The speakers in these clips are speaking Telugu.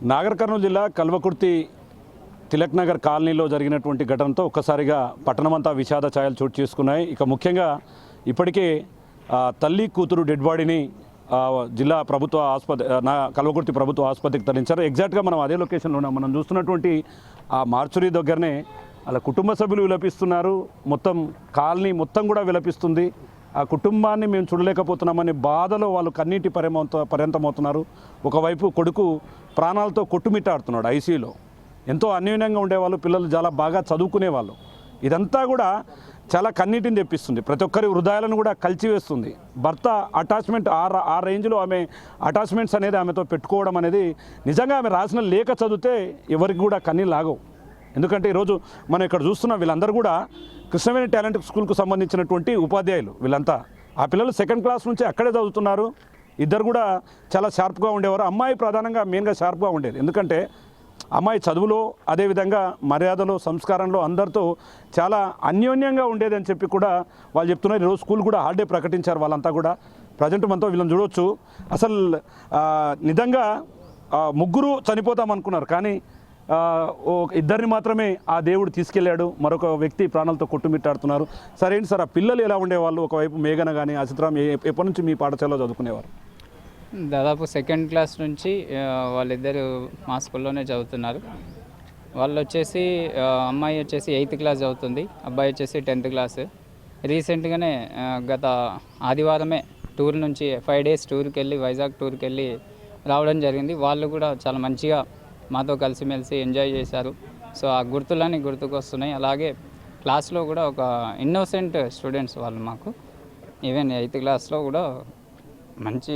నాగర్ కర్నూలు జిల్లా కల్వకుర్తి తిలక్ నగర్ కాలనీలో జరిగినటువంటి ఘటనతో ఒక్కసారిగా పట్టణమంతా విషాద ఛాయలు చోటు చేసుకున్నాయి. ఇక ముఖ్యంగా ఇప్పటికే తల్లి కూతురు డెడ్ బాడీని జిల్లా ప్రభుత్వ ఆసుపత్రి కల్వకుర్తి ప్రభుత్వ ఆసుపత్రికి తరలించారు. ఎగ్జాక్ట్గా మనం అదే లొకేషన్లో ఉన్నాం. మనం చూస్తున్నటువంటి ఆ మార్చురీ దగ్గరనే అలా కుటుంబ సభ్యులు విలపిస్తున్నారు. మొత్తం కాలనీ మొత్తం కూడా విలపిస్తుంది. ఆ కుటుంబాన్ని మేము చూడలేకపోతున్నామని బాధలో వాళ్ళు కన్నీటి పర్యంతమవుతున్నారు. ఒకవైపు కొడుకు ప్రాణాలతో కొట్టుమిట్టాడుతున్నాడు ఐసీయూలో. ఎంతో అన్యోన్యంగా ఉండేవాళ్ళు, పిల్లలు చాలా బాగా చదువుకునేవాళ్ళు. ఇదంతా కూడా చాలా కన్నీటిని తెప్పిస్తుంది. ప్రతి ఒక్కరి హృదయాలను కూడా కలిచివేస్తుంది. భర్త అటాచ్మెంట్ ఆ రేంజ్లో ఆమె అటాచ్మెంట్స్ అనేది ఆమెతో పెట్టుకోవడం అనేది నిజంగా ఆమె రాసిన లేఖ చదివితే ఎవరికి కూడా కన్నీళ్ళు లాగవు. ఎందుకంటే ఈరోజు మనం ఇక్కడ చూస్తున్న వీళ్ళందరూ కూడా కృష్ణవేణి టాలెంట్ స్కూల్కు సంబంధించినటువంటి ఉపాధ్యాయులు. వీళ్ళంతా ఆ పిల్లలు 2nd క్లాస్ నుంచి అక్కడే చదువుతున్నారు. ఇద్దరు కూడా చాలా షార్ప్గా ఉండేవారు. అమ్మాయి ప్రధానంగా మెయిన్గా షార్ప్గా ఉండేది. ఎందుకంటే అమ్మాయి చదువులో, అదేవిధంగా మర్యాదలో, సంస్కారంలో అందరితో చాలా అన్యోన్యంగా ఉండేది అని చెప్పి కూడా వాళ్ళు చెప్తున్నారు. ఈరోజు స్కూల్ కూడా హాలిడే ప్రకటించారు వాళ్ళంతా కూడా. ప్రజెంట్ మనతో వీళ్ళని చూడవచ్చు. అసలు నిజంగా ముగ్గురు చనిపోతామనుకున్నారు, కానీ ఇద్దరిని మాత్రమే ఆ దేవుడు తీసుకెళ్లాడు. మరొక వ్యక్తి ప్రాణాలతో కొట్టుమిట్టాడుతున్నారు. సరే ఏంటి సార్, ఆ పిల్లలు ఎలా ఉండేవాళ్ళు? ఒకవైపు మేఘన కానీ అసిత్రామ్ ఎప్పటి నుంచి మీ పాఠశాలలో చదువుకునేవారు? దాదాపు 2nd క్లాస్ నుంచి వాళ్ళిద్దరు మా స్కూల్లోనే చదువుతున్నారు. వాళ్ళు వచ్చేసి అమ్మాయి వచ్చేసి 8th క్లాస్ చదువుతుంది, అబ్బాయి వచ్చేసి 10th క్లాస్. రీసెంట్గానే గత ఆదివారమే టూర్ నుంచి 5 days టూర్కి వెళ్ళి, వైజాగ్ టూర్కి వెళ్ళి రావడం జరిగింది. వాళ్ళు కూడా చాలా మంచిగా మాతో కలిసిమెలిసి ఎంజాయ్ చేశారు. సో ఆ గుర్తులన్నీ గుర్తుకొస్తున్నాయి. అలాగే క్లాస్లో కూడా ఒక ఇన్నోసెంట్ స్టూడెంట్స్ వాళ్ళు మాకు. ఈవెన్ 8th క్లాస్లో కూడా మంచి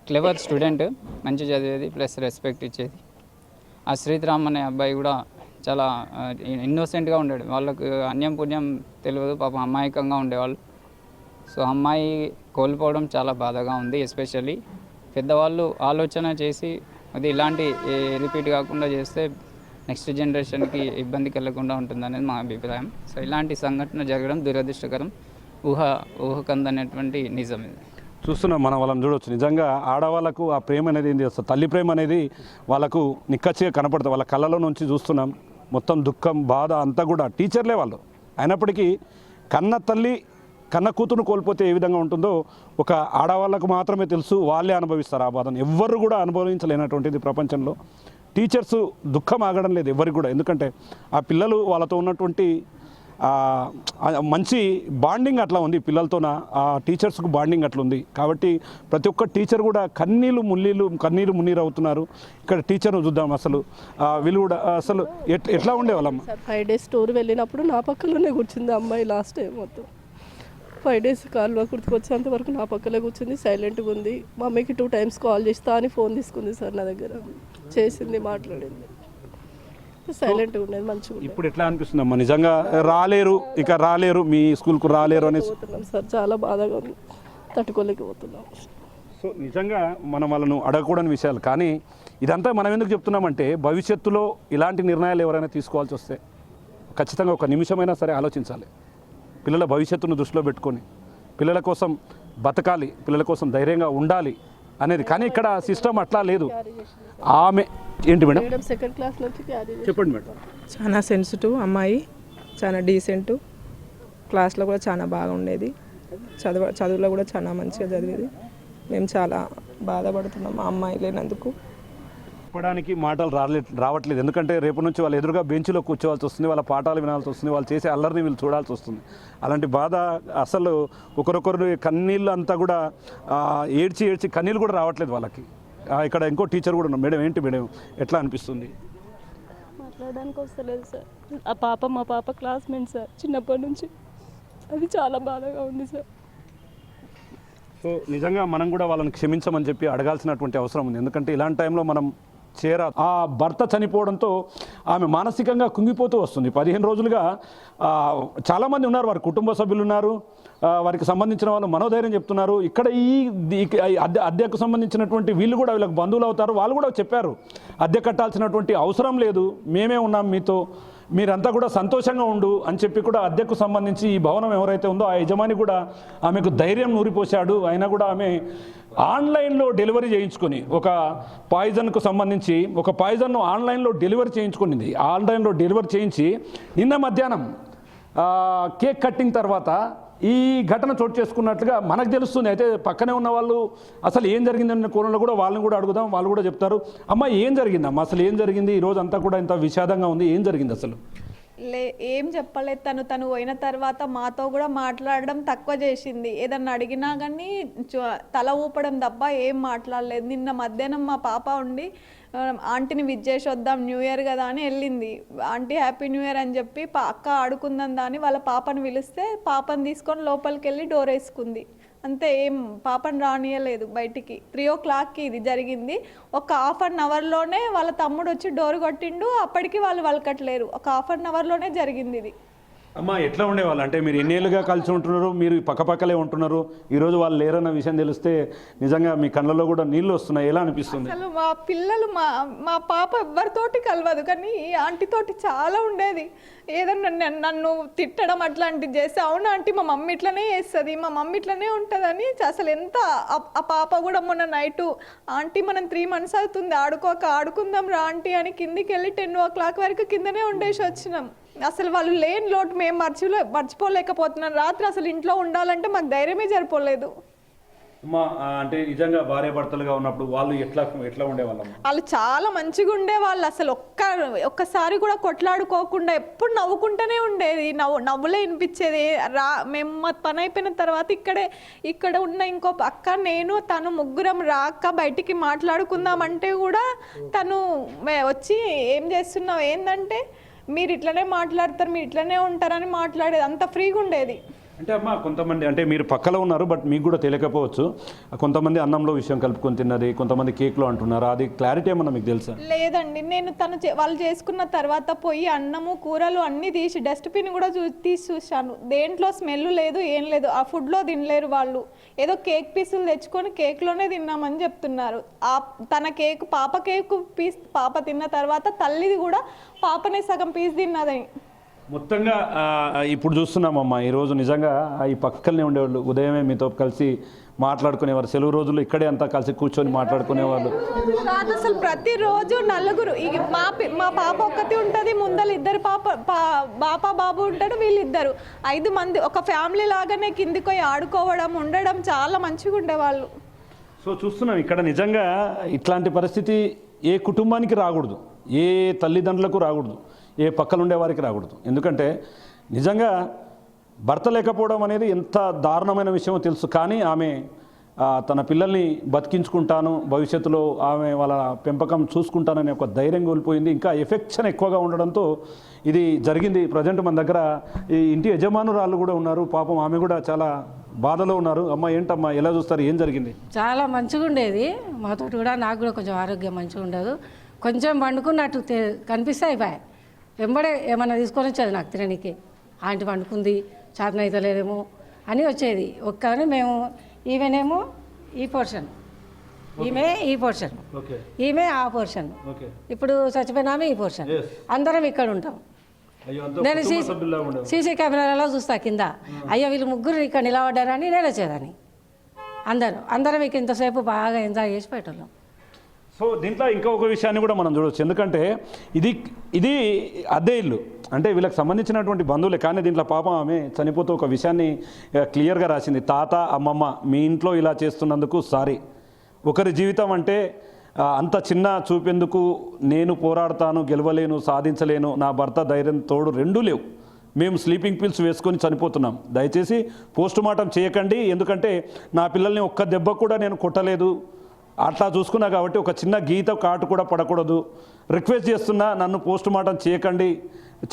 క్లెవర్ స్టూడెంట్, మంచి చదివేది, ప్లస్ రెస్పెక్ట్ ఇచ్చేది. ఆ శ్రీరామ్ అనే అబ్బాయి కూడా చాలా ఇన్నోసెంట్గా ఉండేది. వాళ్ళకు అన్యం పుణ్యం తెలియదు, పాపం అమాయకంగా ఉండేవాళ్ళు. సో అమ్మాయి కోల్పోవడం చాలా బాధగా ఉంది. ఎస్పెషల్లీ పెద్దవాళ్ళు ఆలోచన చేసి అది ఇలాంటి రిపీట్ కాకుండా చేస్తే నెక్స్ట్ జనరేషన్కి ఇబ్బందికి వెళ్లకుండా ఉంటుందనేది మా అభిప్రాయం. సో ఇలాంటి సంఘటన జరగడం దురదృష్టకరం, ఊహకందనేటువంటి నిజం ఇది. చూస్తున్నాం మనం, వాళ్ళని చూడవచ్చు. నిజంగా ఆడవాళ్ళకు ఆ ప్రేమ అనేది ఏంది, అసలు తల్లి ప్రేమ అనేది వాళ్ళకు నిక్కచ్చిగా కనపడుతుంది. వాళ్ళ కళ్ళలో నుంచి చూస్తున్నాం. మొత్తం దుఃఖం, బాధ అంతా కూడా టీచర్లే వాళ్ళు. అయినప్పటికీ కన్న తల్లి కన్న కూతురు కోల్పోతే ఏ విధంగా ఉంటుందో ఒక ఆడవాళ్ళకు మాత్రమే తెలుసు. వాళ్ళే అనుభవిస్తారు ఆ బాధను. ఎవ్వరు కూడా అనుభవించలేనటువంటిది ప్రపంచంలో. టీచర్స్ దుఃఖం ఆగడం లేదు ఎవరికి కూడా. ఎందుకంటే ఆ పిల్లలు వాళ్ళతో ఉన్నటువంటి మంచి బాండింగ్ అట్లా ఉంది. పిల్లలతోన ఆ టీచర్స్కు బాండింగ్ అట్లా ఉంది. కాబట్టి ప్రతి ఒక్క టీచర్ కూడా కన్నీరు మున్నీరు అవుతున్నారు. ఇక్కడ టీచర్ను చూద్దాం. అసలు వీళ్ళు కూడా అసలు ఎట్లా ఉండేవాళ్ళమ్మ? 5 days టూర్ వెళ్ళినప్పుడు నా పక్కలోనే కూర్చుంది అమ్మాయి. లాస్ట్ టైం మొత్తం 5 days కల్వకుర్తికి వచ్చేంత వరకు నా పక్కనే కూర్చుంది, సైలెంట్గా ఉంది. మమ్మీకి 2 times కాల్ చేస్తా అని ఫోన్ తీసుకుంది సార్ నా దగ్గర, చేసింది, మాట్లాడింది, సైలెంట్గా ఉండేది, మంచిగా. ఇప్పుడు ఎట్లా అనిపిస్తుంది అమ్మా? నిజంగా రాలేరు మీ స్కూల్కు రాలేరు అని పోతున్నాం సార్, చాలా బాధగా ఉంది, తట్టుకోలేకపోతున్నాం. సో నిజంగా మనం వాళ్ళను అడగకూడని విషయాలు. కానీ ఇదంతా మనం ఎందుకు చెప్తున్నామంటే భవిష్యత్తులో ఇలాంటి నిర్ణయాలు ఎవరైనా తీసుకోవాల్సి వస్తే ఖచ్చితంగా ఒక నిమిషమైనా సరే ఆలోచించాలి. పిల్లల భవిష్యత్తును దృష్టిలో పెట్టుకొని పిల్లల కోసం బతకాలి, పిల్లల కోసం ధైర్యంగా ఉండాలి అనేది. కానీ ఇక్కడ సిస్టమ్ అట్లా లేదు. ఆమె ఏంటి మేడం? 2nd క్లాస్ నుంచి చెప్పండి మేడం. చాలా సెన్సిటివ్ అమ్మాయి, చాలా డీసెంట్, క్లాస్లో కూడా చాలా బాగా ఉండేది, చదువులో కూడా చాలా మంచిగా చదివేది. మేము చాలా బాధపడుతున్నాం ఆ అమ్మాయి లేనందుకు. చెప్పడానికి మాటలు రావట్లేదు. ఎందుకంటే రేపు నుంచి వాళ్ళ ఎదురుగా బెంచ్లో కూర్చోవాల్సి వస్తుంది, వాళ్ళ పాఠాలు వినాల్సి వస్తుంది, వాళ్ళు చేసే అల్లరిని వీళ్ళు చూడాల్సి వస్తుంది. అలాంటి బాధ అసలు ఒకరొకరు కన్నీళ్ళు అంతా కూడా ఏడ్చి కన్నీళ్ళు కూడా రావట్లేదు వాళ్ళకి. ఇక్కడ ఇంకో టీచర్ కూడా ఉన్నారు. మేడం ఏంటి మేడం, ఎట్లా అనిపిస్తుంది? మాట్లాడడానికి వస్తలేదు సార్. ఆ పాప మా పాప క్లాస్మేట్ సార్, చిన్నప్పటి నుంచి. అది చాలా బాధగా ఉంది సార్. సో నిజంగా మనం కూడా వాళ్ళని క్షమించమని చెప్పి అడగాల్సినటువంటి అవసరం ఉంది. ఎందుకంటే ఇలాంటి టైంలో మనం ఆ భర్త చనిపోవడంతో ఆమె మానసికంగా కుంగిపోతూ వస్తుంది. 15 రోజులుగా చాలామంది ఉన్నారు, వారి కుటుంబ సభ్యులు ఉన్నారు, వారికి సంబంధించిన వాళ్ళు మనోధైర్యం చెప్తున్నారు. ఇక్కడ ఈ అద్దెకు సంబంధించినటువంటి వీళ్ళు కూడా వీళ్ళకి బంధువులు అవుతారు. వాళ్ళు కూడా చెప్పారు, అద్దె కట్టాల్సినటువంటి అవసరం లేదు, మేమే ఉన్నాం మీతో, మీరంతా కూడా సంతోషంగా ఉండు అని చెప్పి కూడా అద్దెకు సంబంధించి ఈ భవనం ఎవరైతే ఉందో ఆ యజమాని కూడా ఆమెకు ధైర్యం నూరిపోశాడు. అయినా కూడా ఆమె ఆన్లైన్లో డెలివరీ చేయించుకొని ఒక పాయిజన్కు సంబంధించి ఒక పాయిజన్ను ఆన్లైన్లో డెలివరీ చేయించుకునింది. ఆన్లైన్లో డెలివరీ చేయించి నిన్న మధ్యాహ్నం కేక్ కట్టింగ్ తర్వాత ఈ ఘటన చోటు చేసుకున్నట్లుగా మనకు తెలుస్తుంది. అయితే పక్కనే ఉన్న వాళ్ళు అసలు ఏం జరిగిందన్న కోణంలో కూడా వాళ్ళని కూడా అడుగుదాం, వాళ్ళు కూడా చెప్తారు. అమ్మ ఏం జరిగిందమ్మా, అసలు ఏం జరిగింది? ఈ రోజు అంతా కూడా ఇంత విషాదంగా ఉంది, ఏం జరిగింది అసలు? ఏం చెప్పలేదు. తను పోయిన తర్వాత మాతో కూడా మాట్లాడడం తక్కువ చేసింది. ఏదన్నా అడిగినా కానీ తల ఊపడం తప్ప ఏం మాట్లాడలేదు. నిన్న మధ్యాహ్నం మా పాప ఉండి ఆంటీని విజ్ చేసి వద్దాం న్యూ ఇయర్ కదా అని వెళ్ళింది. ఆంటీ హ్యాపీ న్యూ ఇయర్ అని చెప్పి అక్క ఆడుకుందాం దాని వాళ్ళ పాపను పిలిస్తే పాపను తీసుకొని లోపలికి వెళ్ళి డోర్ వేసుకుంది. అంతే, ఏం పాపను రానియలేదు బయటికి. 3 o'clockకి ఇది జరిగింది. ఒక ½ an hourలోనే వాళ్ళ తమ్ముడు వచ్చి డోర్ కొట్టిండు. అప్పటికి వాళ్ళు వలకట్లేరు. ఒక ½ an hourలోనే జరిగింది ఇది. అమ్మ ఎట్లా ఉండేవాళ్ళు? అంటే మీరు ఎన్నేళ్ళుగా కలిసి ఉంటున్నారు, మీరు పక్కపక్కలే ఉంటున్నారు, ఈరోజు వాళ్ళు లేరన్న విషయం తెలిస్తే నిజంగా మీ కళ్ళలో కూడా నీళ్ళు వస్తున్నాయి, ఎలా అనిపిస్తుంది? అసలు మా పిల్లలు మా పాప ఎవరితోటి కలవదు, కానీ ఆంటీతోటి చాలా ఉండేది. ఏదన్నా నన్ను తిట్టడం అట్లాంటివి చేస్తే అవును ఆంటీ మా మమ్మీ ఇట్లనే చేస్తుంది, మా మమ్మీ ఇట్లనే ఉంటుందని అసలు ఎంత ఆ పాప కూడా మొన్న నైటు ఆంటీ మనం 3 months అవుతుంది ఆడుకుందాం రా ఆంటీ అని కిందికి వెళ్ళి 10 o'clock వరకు కిందనే ఉండేసి వచ్చినాం. అసలు వాళ్ళు లేని లోటు మేము మర్చిపోలేకపోతున్నాం. రాత్రి అసలు ఇంట్లో ఉండాలంటే మాకు ధైర్యమే సరిపోలేదు. అంటే నిజంగా భార్య భర్తలుగా ఉన్నప్పుడు వాళ్ళు ఎట్లా ఉండేవాళ్ళం? వాళ్ళు చాలా మంచిగా ఉండేవాళ్ళు. అసలు ఒక్కసారి కూడా కొట్లాడుకోకుండా ఎప్పుడు నవ్వుకుంటూనే ఉండేది. నవ్వులే వినిపించేది. మేము మా పని అయిపోయిన తర్వాత ఇక్కడ ఉన్న ఇంకో అక్క నేను తను ముగ్గురం రాక బయటికి మాట్లాడుకుందామంటే కూడా తను వచ్చి ఏం చేస్తున్నావు ఏందంటే మీరు ఇట్లనే మాట్లాడతారు, మీరు ఇట్లనే ఉంటారని మాట్లాడేది. అంత ఫ్రీగా ఉండేది. అంటే అమ్మ కొంతమంది, అంటే మీరు పక్కలో ఉన్నారు బట్ మీకు కూడా తెలియకపోవచ్చు, కొంతమంది అన్నంలో విషయం కలుపుకొని తిన్నది, కొంతమంది కేక్లో అంటున్నారు, అది క్లారిటీ ఏమన్నా మీకు తెలుసా? లేదండి, నేను వాళ్ళు చేసుకున్న తర్వాత పోయి అన్నము కూరలు అన్నీ తీసి డస్ట్బిన్ కూడా తీసి చూశాను. దేంట్లో స్మెల్ లేదు, ఏం లేదు. ఆ ఫుడ్లో తినలేరు వాళ్ళు. ఏదో కేక్ పీసులు తెచ్చుకొని కేక్లోనే తిన్నామని చెప్తున్నారు. పాప కేక్ పీస్ పాప తిన్న తర్వాత తల్లిది కూడా పాపనే సగం పీస్ తిన్నదని. మొత్తంగా ఇప్పుడు చూస్తున్నామమ్మా, ఈరోజు నిజంగా ఈ పక్కనే ఉండేవాళ్ళు ఉదయమే మీతో కలిసి మాట్లాడుకునేవారు. సెలవు రోజుల్లో ఇక్కడే అంతా కలిసి కూర్చొని మాట్లాడుకునేవాళ్ళు. అసలు ప్రతిరోజు నలుగురు, మా పాప ఒక్కటి ఉంటుంది, ముందర 2 బాబు ఉంటాడు, వీళ్ళిద్దరు 5 మంది ఒక ఫ్యామిలీ లాగానే కిందికి పోయి ఆడుకోవడం ఉండడం చాలా మంచిగా ఉండేవాళ్ళు. సో చూస్తున్నాం ఇక్కడ నిజంగా ఇట్లాంటి పరిస్థితి ఏ కుటుంబానికి రాకూడదు, ఏ తల్లిదండ్రులకు రాకూడదు, ఏ పక్కలు ఉండే వారికి రాకూడదు. ఎందుకంటే నిజంగా భర్త లేకపోవడం అనేది ఎంత దారుణమైన విషయమో తెలుసు. కానీ ఆమె తన పిల్లల్ని బతికించుకుంటాను, భవిష్యత్తులో ఆమె వాళ్ళ పెంపకం చూసుకుంటాననే ఒక ధైర్యం కోల్పోయింది. ఇంకా ఎఫెక్షన్ ఎక్కువగా ఉండడంతో ఇది జరిగింది. ప్రజెంట్ మన దగ్గర ఈ ఇంటి యజమానురాళ్ళు కూడా ఉన్నారు. పాపం ఆమె కూడా చాలా బాధలో ఉన్నారు. అమ్మ ఏంటమ్మా, ఎలా చూస్తారు, ఏం జరిగింది? చాలా మంచిగా ఉండేది మాతో కూడా. నాకు కూడా కొంచెం ఆరోగ్యం మంచిగా ఉండదు. కొంచెం వండుకున్నట్టు కనిపిస్తే అయిపోయాయి. వెంబడే ఏమన్నా తీసుకొని వచ్చేది నాకు తినడానికి. ఆంటీ వండుకుంది, చేతన అయితే లేదేమో అని వచ్చేది. ఒక్కని మేము ఈమెనేమో ఈ పోర్షన్, ఈమె ఈ పోర్షన్, ఈమె ఆ పోర్షన్, ఇప్పుడు చచ్చిపోయినామే ఈ పోర్షన్. అందరం ఇక్కడ ఉంటాం. నేను సీసీ కెమెరాలలో చూస్తా కింద, అయ్యో వీళ్ళు ముగ్గురు ఇక్కడ నిలబడ్డారని నేను వచ్చేదాన్ని. అందరం ఇక ఇంతసేపు బాగా ఎంజాయ్ చేసి పెట్టాం. సో దీంట్లో ఇంకా ఒక విషయాన్ని కూడా మనం చూడవచ్చు. ఎందుకంటే ఇది అద్దె ఇల్లు, అంటే వీళ్ళకి సంబంధించినటువంటి బంధువులే. కానీ దీంట్లో పాపం ఆమె చనిపోతూ ఒక విషయాన్ని క్లియర్గా రాసింది. తాత, అమ్మమ్మ మీ ఇంట్లో ఇలా చేస్తున్నందుకు సారీ. ఒకరి జీవితం అంటే అంత చిన్న చూపేందుకు నేను పోరాడతాను, గెలవలేను, సాధించలేను, నా భర్త ధైర్యం తోడు రెండూ లేవు, మేము స్లీపింగ్ పిల్స్ వేసుకొని చనిపోతున్నాం. దయచేసి పోస్ట్ మార్టం చేయకండి, ఎందుకంటే నా పిల్లల్ని ఒక్క దెబ్బ కూడా నేను కొట్టలేదు, అట్లా చూసుకున్నా కాబట్టి ఒక చిన్న గీత కాటు కూడా పడకూడదు. రిక్వెస్ట్ చేస్తున్నా, నన్ను పోస్ట్ మార్టం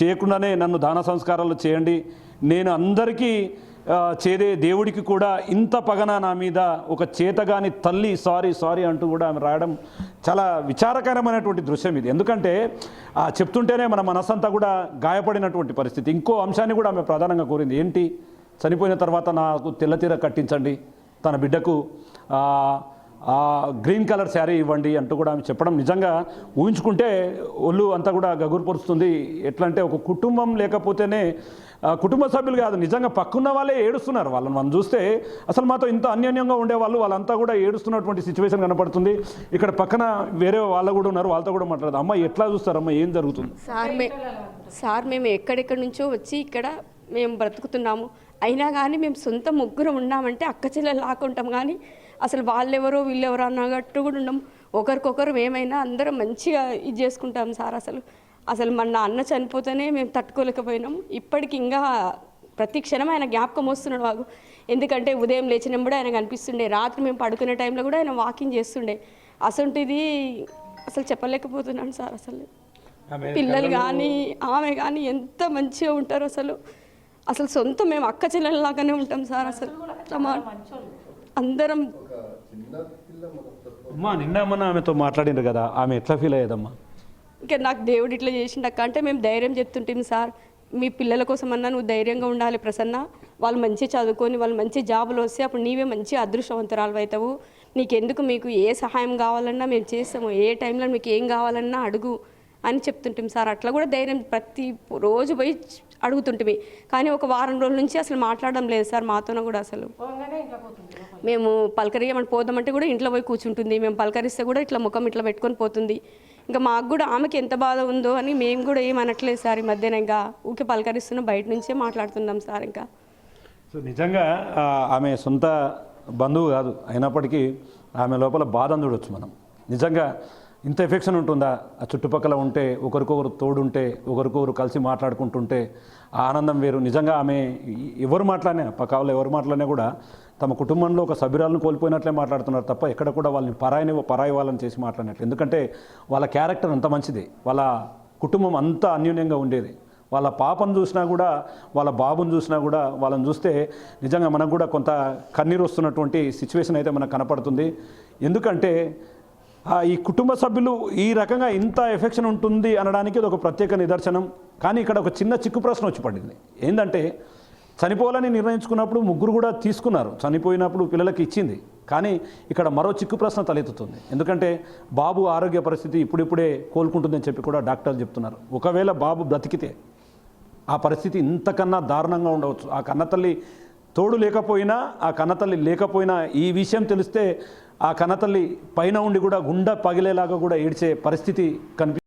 చేయకుండానే నన్ను దాన సంస్కారాలు చేయండి. నేను అందరికీ చేదే దేవుడికి కూడా ఇంత పగన నా మీద ఒక చేతగాని తల్లి సారీ అంటూ కూడా ఆమె రాయడం చాలా విచారకరమైనటువంటి దృశ్యం ఇది. ఎందుకంటే చెప్తుంటేనే మన మనసంతా కూడా గాయపడినటువంటి పరిస్థితి. ఇంకో అంశాన్ని కూడా ఆమె ప్రధానంగా కోరింది. ఏంటి, చనిపోయిన తర్వాత నాకు తెల్లతీర కట్టించండి, తన బిడ్డకు గ్రీన్ కలర్ శారీ ఇవ్వండి అంటూ కూడా ఆమె చెప్పడం నిజంగా ఊహించుకుంటే ఒళ్ళు అంతా కూడా గగురుపరుస్తుంది. ఎట్లా అంటే ఒక కుటుంబం లేకపోతేనే కుటుంబ సభ్యులు కాదు, నిజంగా పక్కన్న వాళ్ళే ఏడుస్తున్నారు. వాళ్ళని మనం చూస్తే అసలు మాతో ఇంత అన్యోన్యంగా ఉండేవాళ్ళు వాళ్ళంతా కూడా ఏడుస్తున్నటువంటి సిచ్యువేషన్ కనపడుతుంది. ఇక్కడ పక్కన వేరే వాళ్ళు కూడా ఉన్నారు, వాళ్ళతో కూడా మాట్లాడదు. అమ్మ ఎట్లా చూస్తారమ్మా, ఏం జరుగుతుంది? సార్ మేము ఎక్కడెక్కడి నుంచో వచ్చి ఇక్కడ మేము బ్రతుకుతున్నాము. అయినా కానీ మేము సొంత ముగ్గురం ఉన్నామంటే అక్క చెల్లెలు లాక్కుంటాం, కానీ అసలు వాళ్ళెవరో వీళ్ళెవరో అన్నట్టు కూడా ఉన్నాం. ఒకరికొకరు ఏమైనా అందరం మంచిగా ఇది చేసుకుంటాం సార్. అసలు మన అన్న చనిపోతేనే మేము తట్టుకోలేకపోయినాం. ఇప్పటికి ఇంకా ప్రతి క్షణం ఆయన జ్ఞాపకం వస్తున్నాడు మాకు. ఎందుకంటే ఉదయం లేచినప్పుడు ఆయన కనిపిస్తుండే, రాత్రి మేము పడుకునే టైంలో కూడా ఆయన వాకింగ్ చేస్తుండే. అసలుంటిది అసలు చెప్పలేకపోతున్నాను సార్. అసలు పిల్లలు కానీ ఆమె కానీ ఎంత మంచిగా ఉంటారు. అసలు సొంత మేము అక్క చెల్లెల్లాగానే ఉంటాం సార్. అసలు అందరం అమ్మా నిన్న మన ఆమెతో మాట్లాడినారు కదా, ఆమె ఎట్లా ఫీల్ అయ్యేదమ్మా? ఇంకా నాకు దేవుడు ఇట్లా చేసిండక్క అంటే మేము ధైర్యం చెప్తుంటాం సార్. మీ పిల్లల కోసం అన్నా నువ్వు ధైర్యంగా ఉండాలి ప్రసన్న. వాళ్ళు మంచిగా చదువుకొని వాళ్ళు మంచి జాబులు వస్తే అప్పుడు నీవే మంచి అదృష్టవంతురాలు అవుతావు. నీకెందుకు, మీకు ఏ సహాయం కావాలన్నా మేము చేస్తాము, ఏ టైంలో మీకు ఏం కావాలన్నా అడుగు అని చెప్తుంటాం సార్. అట్లా కూడా ధైర్యం ప్రతి రోజు పోయి అడుగుతుంటిమి. కానీ ఒక వారం రోజుల నుంచి అసలు మాట్లాడడం లేదు సార్ మాతోనే కూడా. అసలు మేము పలకరియమని పోదామంటే కూడా ఇంట్లో పోయి కూర్చుంటుంది. మేము పలకరిస్తే కూడా ఇట్లా ముఖం ఇట్లా పెట్టుకొని పోతుంది. ఇంకా మాకు కూడా ఆమెకి ఎంత బాధ ఉందో అని మేము కూడా ఏం అనట్లేదు సార్. ఈ మధ్యన ఇంకా ఊకే పలకరిస్తున్నాం, బయట నుంచే మాట్లాడుతున్నాం సార్. ఇంకా సో నిజంగా ఆమె సొంత బంధువు కాదు, అయినప్పటికీ ఆమె లోపల బాధను చూడొచ్చు మనం. నిజంగా ఇంత ఎఫెక్షన్ ఉంటుందా? ఆ చుట్టుపక్కల ఉంటే, ఒకరికొకరు తోడుంటే, ఒకరికొకరు కలిసి మాట్లాడుకుంటుంటే ఆ ఆనందం వేరు. నిజంగా ఆమె ఎవరు మాట్లాడినా, పక్క వాళ్ళు ఎవరు మాట్లాడినా కూడా తమ కుటుంబంలో ఒక సభ్యురాలను కోల్పోయినట్లే మాట్లాడుతున్నారు తప్ప ఎక్కడ కూడా వాళ్ళని పరాయి వాళ్ళని చేసి మాట్లాడినట్లు. ఎందుకంటే వాళ్ళ క్యారెక్టర్ అంత మంచిది, వాళ్ళ కుటుంబం అంత అన్యోన్యంగా ఉండేది. వాళ్ళ పాపను చూసినా కూడా, వాళ్ళ బాబుని చూసినా కూడా, వాళ్ళని చూస్తే నిజంగా మనకు కూడా కొంత కన్నీరు వస్తున్నటువంటి సిచ్యువేషన్ అయితే మనకు కనపడుతుంది. ఎందుకంటే ఈ కుటుంబ సభ్యులు ఈ రకంగా ఇంత ఎఫెక్షన్ ఉంటుంది అనడానికి ఇది ఒక ప్రత్యేక నిదర్శనం. కానీ ఇక్కడ ఒక చిన్న చిక్కు ప్రశ్న వచ్చి పడింది. ఏంటంటే చనిపోవాలని నిర్ణయించుకున్నప్పుడు ముగ్గురు కూడా తీసుకున్నారు, చనిపోయినప్పుడు పిల్లలకి ఇచ్చింది. కానీ ఇక్కడ మరో చిక్కు ప్రశ్న తలెత్తుతుంది. ఎందుకంటే బాబు ఆరోగ్య పరిస్థితి ఇప్పుడిప్పుడే కోలుకుంటుందని చెప్పి కూడా డాక్టర్లు చెప్తున్నారు. ఒకవేళ బాబు బ్రతికితే ఆ పరిస్థితి ఇంతకన్నా దారుణంగా ఉండవచ్చు. ఆ కన్నతల్లి తోడు లేకపోయినా, ఆ కన్నతల్లి లేకపోయినా ఈ విషయం తెలిస్తే ఆ కన్నతల్లి పైన ఉండి కూడా గుండె పగిలేలాగా కూడా ఏడ్చే పరిస్థితి కనిపి